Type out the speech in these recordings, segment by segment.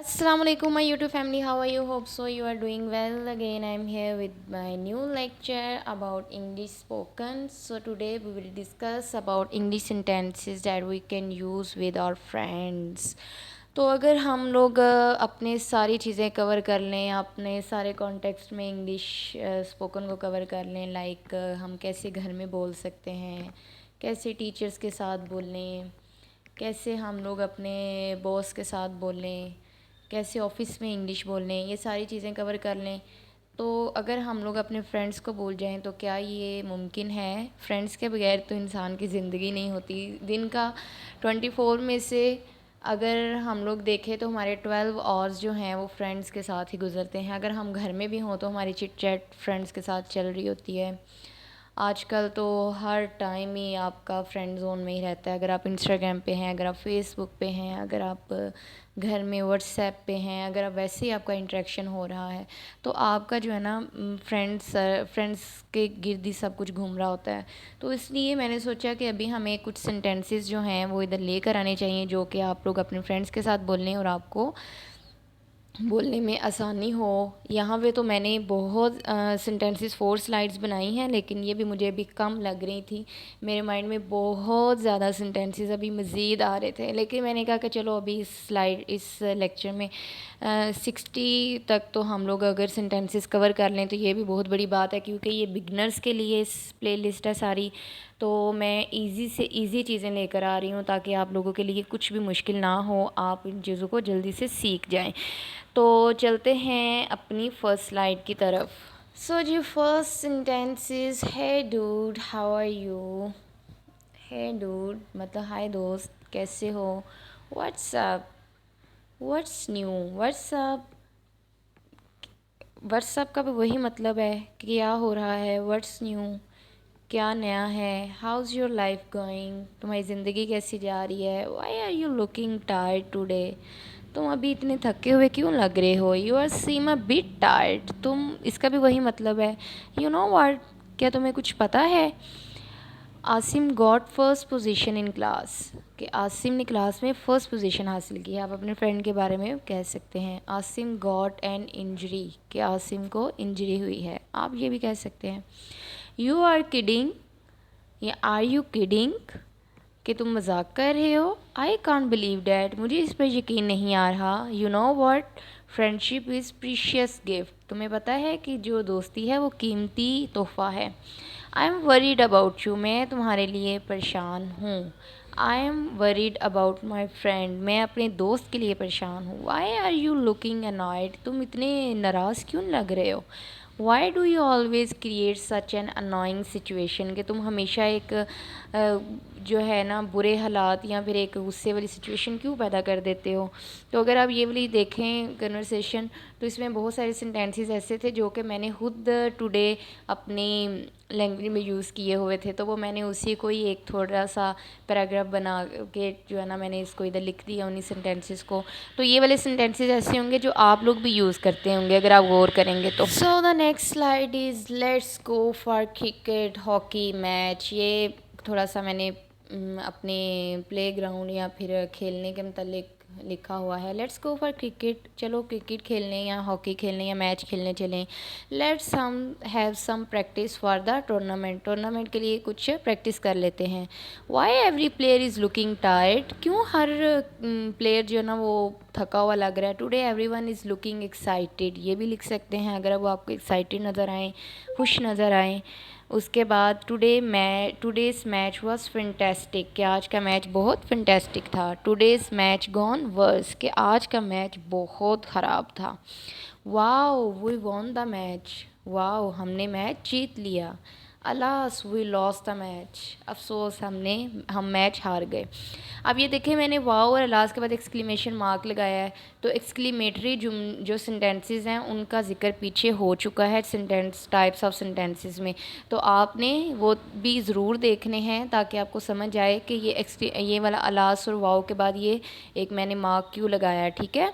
Assalamualaikum my YouTube family, how are you? Hope so you are doing well. Again I'm here with my new lecture about English spoken. So today we will discuss about English sentences that we can use with our friends. तो अगर हम लोग अपने सारी चीज़ें cover कर लें, अपने सारे कॉन्टेक्स्ट में इंग्लिश स्पोकन को कवर कर लें, लाइक हम कैसे घर में बोल सकते हैं, कैसे टीचर्स के साथ बोलें, कैसे हम लोग अपने बॉस के साथ बोलें, कैसे ऑफ़िस में इंग्लिश बोलने, ये सारी चीज़ें कवर कर लें। तो अगर हम लोग अपने फ्रेंड्स को भूल जाएं तो क्या ये मुमकिन है? फ्रेंड्स के बगैर तो इंसान की ज़िंदगी नहीं होती। दिन का 24 में से अगर हम लोग देखें तो हमारे 12 आवर्स जो हैं वो फ्रेंड्स के साथ ही गुज़रते हैं। अगर हम घर में भी हों तो हमारी चिट चैट फ्रेंड्स के साथ चल रही होती है। आजकल तो हर टाइम ही आपका फ्रेंड ज़ोन में ही रहता है। अगर आप इंस्टाग्राम पे हैं, अगर आप फेसबुक पे हैं, अगर आप घर में व्हाट्सएप पे हैं, अगर आप वैसे ही आपका इंटरेक्शन हो रहा है तो आपका जो है ना फ्रेंड्स के गिर्द ही सब कुछ घूम रहा होता है। तो इसलिए मैंने सोचा कि अभी हमें कुछ सेंटेंसेस जो हैं वो इधर लेकर आने चाहिए जो कि आप लोग अपने फ्रेंड्स के साथ बोलने और आपको बोलने में आसानी हो। यहाँ पे तो मैंने बहुत सेंटेंसेस 4 स्लाइड्स बनाई हैं, लेकिन ये भी मुझे अभी कम लग रही थी। मेरे माइंड में बहुत ज़्यादा सेंटेंसेस अभी मज़ीद आ रहे थे, लेकिन मैंने कहा कि चलो अभी इस लेक्चर में 60 तक तो हम लोग अगर सेंटेंसेस कवर कर लें तो ये भी बहुत बड़ी बात है, क्योंकि ये बिगनर्स के लिए इस प्लेलिस्ट है सारी। तो मैं इजी से इजी चीज़ें लेकर आ रही हूँ ताकि आप लोगों के लिए कुछ भी मुश्किल ना हो, आप इन चीज़ों को जल्दी से सीख जाएं। तो चलते हैं अपनी फर्स्ट स्लाइड की तरफ। सो जी first sentence is hey dude how are you. Hey dude मतलब हाय दोस्त, कैसे हो। What's up, what's new, wassup. WhatsApp का भी वही मतलब है कि क्या हो रहा है। व्हाट्स न्यू, क्या नया है। हाउज़ योर लाइफ गोइंग, तुम्हारी ज़िंदगी कैसी जा रही है। Why are you looking tired today, तुम अभी इतने थके हुए क्यों लग रहे हो। You are seem a bit tired, तुम, इसका भी वही मतलब है। यू नो व्हाट, क्या तुम्हें कुछ पता है। Asim got first position in class, कि आसिम ने क्लास में फ़र्स्ट पोजीशन हासिल की है। आप अपने फ्रेंड के बारे में कह सकते हैं आसिम गॉट एन इंजरी, कि आसिम को इंजरी हुई है। आप ये भी कह सकते हैं यू आर किडिंग, या आर यू किडिंग, कि तुम मजाक कर रहे हो। आई कांट बिलीव डैट, मुझे इस पर यकीन नहीं आ रहा। You know what, friendship is precious gift, तुम्हें पता है कि जो दोस्ती है वो कीमती तोहफ़ा है। I am worried about you, मैं तुम्हारे लिए परेशान हूँ। I am worried about my friend, मैं अपने दोस्त के लिए परेशान हूँ। Why are you looking annoyed, तुम इतने नाराज़ क्यों लग रहे हो। Why do you always create such an annoying situation, कि तुम हमेशा एक जो है ना बुरे हालात या फिर एक गुस्से वाली सिचुएशन क्यों पैदा कर देते हो। तो अगर आप ये वाली देखें कन्वर्सेशन तो इसमें बहुत सारे सेंटेंसेस ऐसे थे जो कि मैंने खुद टुडे अपनी लैंग्वेज में यूज़ किए हुए थे, तो वो मैंने उसी को ही एक थोड़ा सा पैराग्राफ बना के जो है ना मैंने इसको इधर लिख दिया उन्हीं सेंटेंसेस को। तो ये वाले सेंटेंसेस ऐसे होंगे जो आप लोग भी यूज़ करते होंगे अगर आप गौर करेंगे तो। So the next slide is let's go for cricket hockey match. ये थोड़ा सा मैंने अपने प्लेग्राउंड या फिर खेलने के मतलब लिखा हुआ है। लेट्स गो फॉर क्रिकेट, चलो क्रिकेट खेलने या हॉकी खेलने या मैच खेलने चलें। लेट्स हम have some practice for the tournament, tournament के लिए कुछ प्रैक्टिस कर लेते हैं। Why every player is looking tired, क्यों हर प्लेयर जो है ना वो थका हुआ लग रहा है। Today every one is looking excited, ये भी लिख सकते हैं अगर वो आपको एक्साइटेड नज़र आए, खुश नज़र आए। उसके बाद टुडेज़ मैच वॉज फैंटेस्टिक, कि आज का मैच बहुत फैंटेस्टिक था। टुडेज़ मैच गॉन वर्स, कि आज का मैच बहुत ख़राब था। Wow we won the match, wow हमने मैच जीत लिया। Alas we lost the match, अफसोस हम मैच हार गए। अब ये देखें मैंने वाओ और अलास के बाद एक्सक्लेमेशन मार्क लगाया है, तो एक्सक्लेमेटरी जो सेंटेंसेस हैं उनका ज़िक्र पीछे हो चुका है सेंटेंस टाइप्स ऑफ सेंटेंसेस में। तो आपने वो भी ज़रूर देखने हैं ताकि आपको समझ आए कि ये वाला अलास और वाओ के बाद ये एक मैंने मार्क क्यों लगाया है, ठीक है।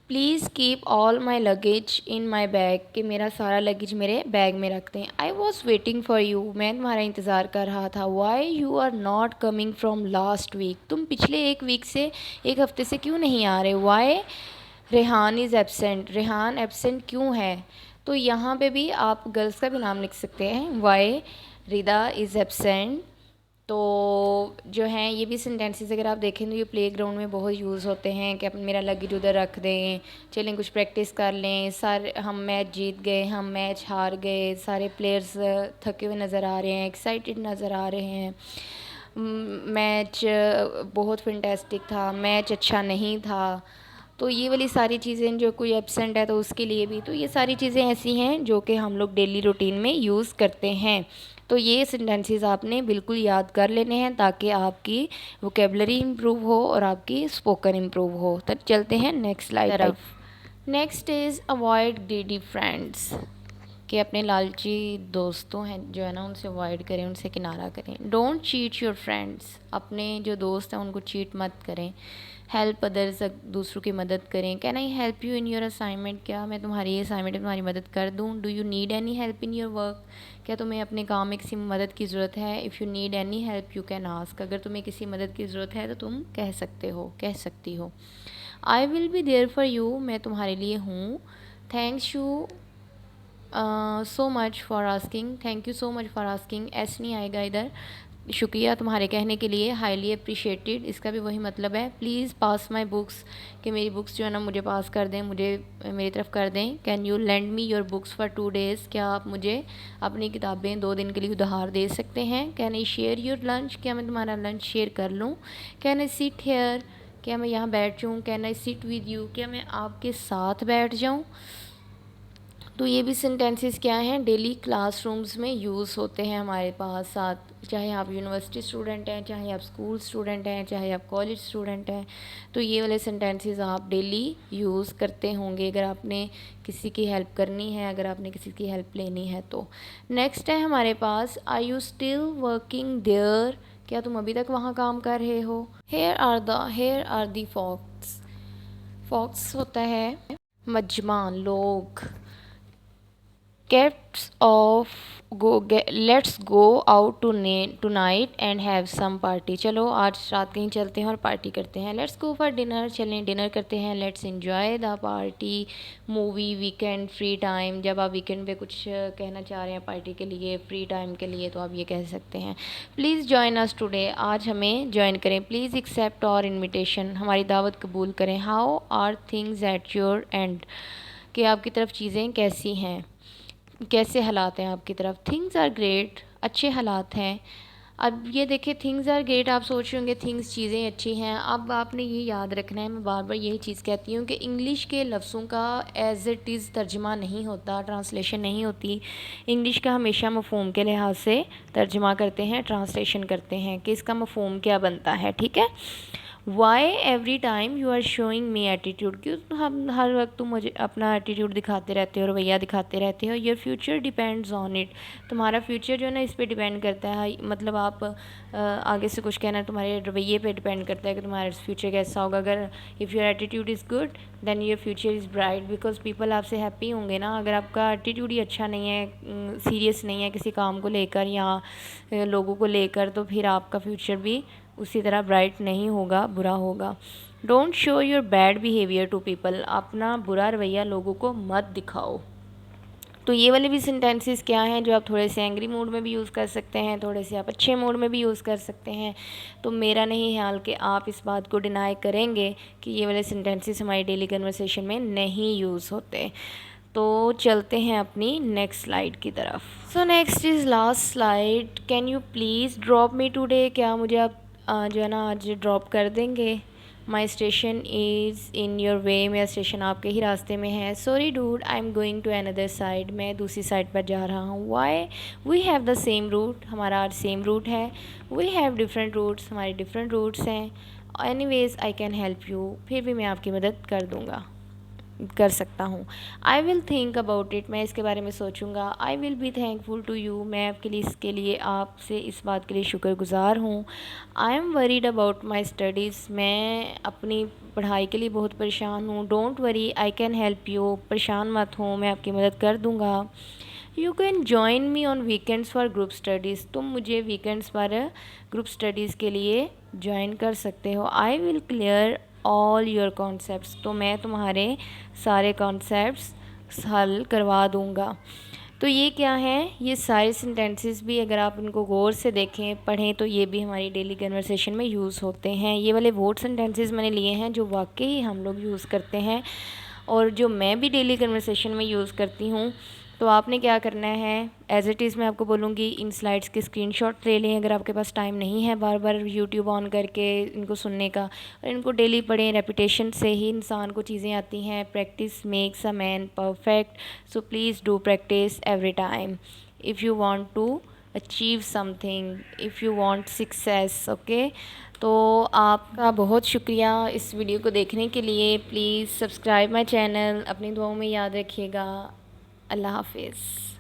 Please keep all my luggage in my bag, कि मेरा सारा लगेज मेरे बैग में रख दें। I was waiting for you, मैं तुम्हारा इंतज़ार कर रहा था। Why you are not coming from last week, तुम पिछले एक वीक से, एक हफ्ते से क्यों नहीं आ रहे। Why Rehan is absent, Rehan absent क्यों है। तो यहाँ पे भी आप गर्ल्स का भी नाम लिख सकते हैं। Why Rida is absent. तो जो हैं ये भी सेंटेंसेस अगर आप देखें तो ये प्लेग्राउंड में बहुत यूज़ होते हैं कि मेरा लगेज उधर रख दें, चलें कुछ प्रैक्टिस कर लें, सारे हम मैच जीत गए, हम मैच हार गए, सारे प्लेयर्स थके हुए नज़र आ रहे हैं, एक्साइटेड नज़र आ रहे हैं, मैच बहुत फैंटास्टिक था, मैच अच्छा नहीं था। तो ये वाली सारी चीज़ें, जो कोई एब्सेंट है तो उसके लिए भी, तो ये सारी चीज़ें ऐसी हैं जो कि हम लोग डेली रूटीन में यूज़ करते हैं। तो ये सेंटेंसेस आपने बिल्कुल याद कर लेने हैं ताकि आपकी वोकेबलरी इम्प्रूव हो और आपकी स्पोकन इम्प्रूव हो। तो चलते हैं नेक्स्ट स्लाइड तरफ। Next is avoid greedy friends, कि अपने लालची दोस्तों हैं जो है ना उनसे अवॉइड करें, उनसे किनारा करें। डोंट चीट योर फ्रेंड्स, अपने जो दोस्त हैं उनको चीट मत करें। हेल्प अदर्स, दूसरों की मदद करें। Can I help you in your assignment, क्या मैं तुम्हारी असाइनमेंट में तुम्हारी मदद कर दूँ। Do you need any help in your work, क्या तुम्हें अपने काम में किसी मदद की ज़रूरत है। If you need any help you can ask, अगर तुम्हें किसी मदद की ज़रूरत है तो तुम कह सकते हो, कह सकती हो। I will be there for you, मैं तुम्हारे लिए हूँ। Thanks you so much for asking, thank you so much for asking, एस नहीं आएगा इधर, शुक्रिया तुम्हारे कहने के लिए। हाईली अप्रिशिएटेड, इसका भी वही मतलब है। प्लीज़ पास माई बुक्स, कि मेरी बुक्स जो है ना मुझे पास कर दें, मुझे मेरी तरफ कर दें। Can you lend me your books for 2 days, क्या आप मुझे अपनी किताबें 2 दिन के लिए उधार दे सकते हैं। Can I share your lunch, क्या मैं तुम्हारा लंच शेयर कर लूँ। कैन आई सिट हेयर, क्या मैं यहाँ बैठ जाऊँ। Can I sit with you, क्या मैं आपके साथ बैठ जाऊँ। तो ये भी सेंटेंसेस क्या हैं, डेली क्लासरूम्स में यूज़ होते हैं हमारे पास साथ, चाहे आप यूनिवर्सिटी स्टूडेंट हैं, चाहे आप स्कूल स्टूडेंट हैं, चाहे आप कॉलेज स्टूडेंट हैं। तो ये वाले सेंटेंसेस आप डेली यूज़ करते होंगे अगर आपने किसी की हेल्प करनी है, अगर आपने किसी की हेल्प लेनी है तो। नेक्स्ट है हमारे पास, are you still working there, क्या तुम अभी तक वहाँ काम कर रहे हो। Here are the folks, folks होता है मजमा, लोग। Caps off, let's go out tonight and have some party, चलो आज रात कहीं चलते हैं और पार्टी करते हैं। लेट्स गो फॉर डिनर, चलें डिनर करते हैं। Let's enjoy the party, movie, weekend, free time, जब आप वीकेंड पे कुछ कहना चाह रहे हैं पार्टी के लिए, फ्री टाइम के लिए, तो आप ये कह सकते हैं। प्लीज़ जॉइन अस टुडे, आज हमें ज्वाइन करें। प्लीज़ एक्सेप्ट आवर इन्विटेशन, हमारी दावत कबूल करें। How are things at your end, कि आपकी तरफ चीज़ें कैसी हैं, कैसे हालात हैं आपकी तरफ। थिंग्स आर ग्रेट, अच्छे हालात हैं। अब ये देखिए थिंग्स आर ग्रेट, आप सोच रहे होंगे थिंग्स चीज़ें अच्छी हैं। अब आपने ये याद रखना है, मैं बार बार यही चीज़ कहती हूँ कि इंग्लिश के लफ्ज़ों का एज़ इट इज़ तर्जमा नहीं होता, ट्रांसलेशन नहीं होती। इंग्लिश का हमेशा मफ़हूम के लिहाज से तर्जमा करते हैं, ट्रांसलेशन करते हैं कि इसका मफ़हूम क्या बनता है, ठीक है। Why every time you are showing me attitude, क्यों हम हर वक्त तुम मुझे अपना एटीट्यूड दिखाते रहते हो, रवैया दिखाते रहते हो। Your future depends on it, तुम्हारा फ्यूचर जो है ना इस पे डिपेंड करता है। मतलब आप आगे से कुछ कहना तुम्हारे रवैये पे डिपेंड करता है कि तुम्हारा फ्यूचर कैसा होगा। अगर if your attitude is good then your future is bright, because people आपसे हैप्पी होंगे ना। अगर आपका एटीट्यूड ही अच्छा नहीं है, सीरियस नहीं है किसी काम को लेकर या लोगों को लेकर, तो फिर आपका फ्यूचर भी उसी तरह ब्राइट नहीं होगा, बुरा होगा। Don't show your bad behaviour to people, अपना बुरा रवैया लोगों को मत दिखाओ। तो ये वाले भी सेंटेंसेस क्या हैं जो आप थोड़े से एंग्री मूड में भी यूज़ कर सकते हैं, थोड़े से आप अच्छे मूड में भी यूज़ कर सकते हैं। तो मेरा नहीं ख्याल कि आप इस बात को डिनाई करेंगे कि ये वाले सेंटेंसेस हमारी डेली कन्वर्सेशन में नहीं यूज़ होते। तो चलते हैं अपनी नेक्स्ट स्लाइड की तरफ। So next is last slide, can you please drop me today, क्या मुझे आप जो है ना आज ड्रॉप कर देंगे। My station is in your way, मेरा स्टेशन आपके ही रास्ते में है। Sorry dude, I am going to another side, मैं दूसरी साइड पर जा रहा हूँ। Why we have the same route, हमारा आज सेम रूट है। वी हैव डिफरेंट रूट्स, हमारे डिफरेंट रूट्स हैं। Anyways I can help you, फिर भी मैं आपकी मदद कर दूँगा। कर सकता हूँ। I will think about it, मैं इसके बारे में सोचूंगा। I will be thankful to you, मैं आपके लिए इसके लिए आपसे इस बात के लिए शुक्रगुजार हूँ। I am worried about my studies, मैं अपनी पढ़ाई के लिए बहुत परेशान हूँ। Don't worry, I can help you, परेशान मत हो, मैं आपकी मदद कर दूँगा। You can join me on weekends for group studies, तुम मुझे वीकेंड्स पर ग्रुप स्टडीज़ के लिए ज्वाइन कर सकते हो। I will clear all your concepts, तो मैं तुम्हारे सारे कॉन्सेप्ट्स हल करवा दूँगा। तो ये क्या है, ये सारे सेंटेंसेस भी अगर आप इनको गौर से देखें पढ़ें तो ये भी हमारी डेली कन्वर्सेशन में यूज़ होते हैं। ये वाले वर्ड सेंटेंसेस मैंने लिए हैं जो वाकई हम लोग यूज़ करते हैं और जो मैं भी डेली कन्वर्सेशन में यूज़ करती हूँ। तो आपने क्या करना है, एज़ इट इज़ मैं आपको बोलूँगी इन स्लाइड्स के स्क्रीनशॉट ले लें अगर आपके पास टाइम नहीं है बार बार यूट्यूब ऑन करके इनको सुनने का, और इनको डेली पढ़ें। रेपिटेशन से ही इंसान को चीज़ें आती हैं। Practice makes a man perfect, so please do practice every time if you want to achieve something, if you want success. Okay, तो आपका बहुत शुक्रिया इस वीडियो को देखने के लिए। प्लीज़ सब्सक्राइब माई चैनल, अपनी दुआओं में याद रखिएगा। अल्लाह हाफिज़।